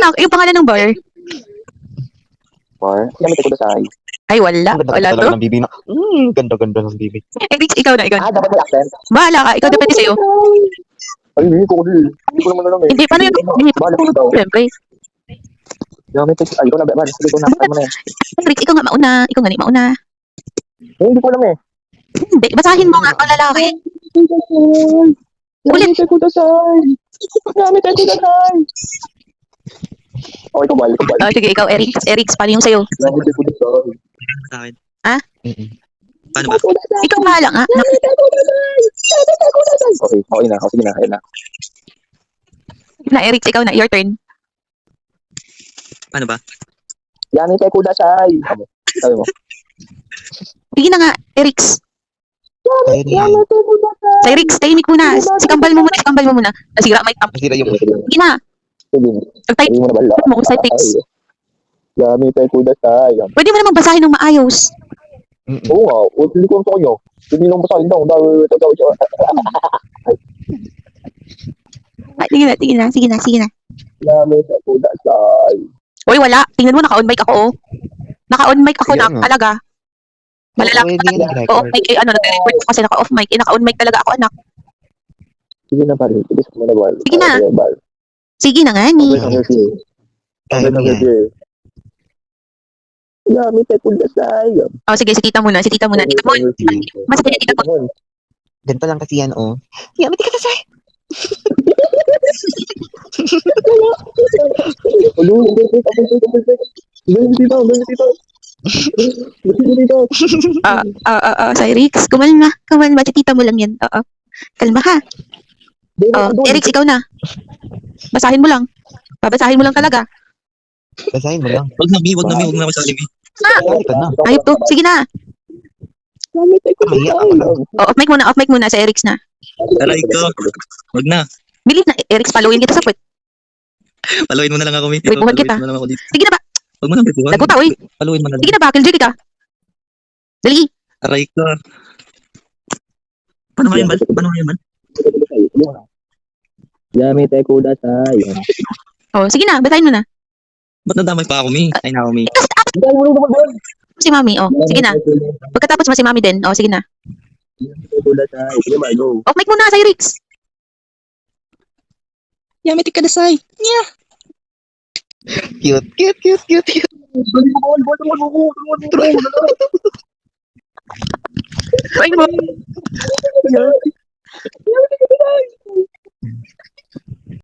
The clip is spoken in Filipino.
anak, yung pangalan ng bar? Bar? Gamit ko na sa ay. Ay, wala. Ang ganda Wala talaga to. ng bibi na. Ganda-ganda ng bibi. Rich, ikaw na, ikaw na. Dapat may accent. Bahala ka, ikaw depende sa'yo. Ay, hindi ko din. Hindi ko naman alam eh. Hindi, paano yung... Hindi, Bahala ko daw. siyempre. Gamit ko. Ay, ikaw na, Beban. Sige ko na. Ano na eh. Rich, ikaw nga mauna. Ikaw nga ni mauna. Hindi ko alam eh. Hindi, basahin mo nga, ang lalaki. Ulit. Gamit ko na sa ay. Gamit ko na sa ay. Okay, kubal. Oh, sige, ikaw, Eric. Eric, paano yung sa'yo? Gamit ko na sa ay. Sa akin. Ah? Paano ba? Ikaw bahala nga. Okay, okay na. Sige na, kaya na. Na, Eric, ikaw na. Your turn. Paano ba? Gamit ko na sa ay. Sabi mo. Sige na nga, Eric. Kaya niya. Sa Eric, tahimik muna. Sikambal mo muna. Nasira, may tam. Masira yung... Sige na. Sige. Pag-type Hindi mo na bala. mo kung sa text. Gamit ko na sa ay. Pwede mo naman basahin ng maayos. Oo nga. Hindi ko sa kanya. Hindi nang basahin daw. Sige na. Gamit ko na sa ay. Uy, wala. Tingnan mo, naka-on mic ako, oh. Naka-on mic ako Kaya na, nga. talaga. Malalaki Pwede yan, talaga. Oo, mic, nagre-record ko kasi naka-off mic. Naka-on mic talaga ako, anak. Sige na pare. Sige mo na bal. Sige na. Sige na nga, ni. Kaya niya. Gamit ko na sa ay. Oh, sige, si tita muna. Tita mo. Mas kaya tita mo. Ganito lang kasi yan, oh. Gamit ka na sa... Sa Eric, kumalma. Si tita mo lang yan. Oo. Kalma ka. Oh, Eric, ikaw na. Basahin mo lang. Babasahin mo lang talaga. Basahin mo lang. Wag na masalim eh. Gamit ka na. Ayop to. Sige na. Kaya ako lang. Oh, off mic muna sa Eric na. Aray ko. Wag na. Bilis na, Eric, paluin kita sa puwet. Paluin mo na lang ako, Miss. Bripuhan kita. Paluin mo na lang ako dito. Sige na ba? Wag mo na bripuhan. Naguta, uy. Paluin mo na lang. Sige na ba? Kiljig ka. Dali. Aray ko. Paano ba yun, Bal? Gamit ko na sa ay. Oh, sige na, basahin mo na. Ba't nadamay pa ako, Mi? Ay, nako, Mi. Si Mami, oh. Sige na. Pagkatapos mo si Mami din. Oh, sige na. Off mic muna sa Eric. Yamit ka dasay. Cute. Ay mo.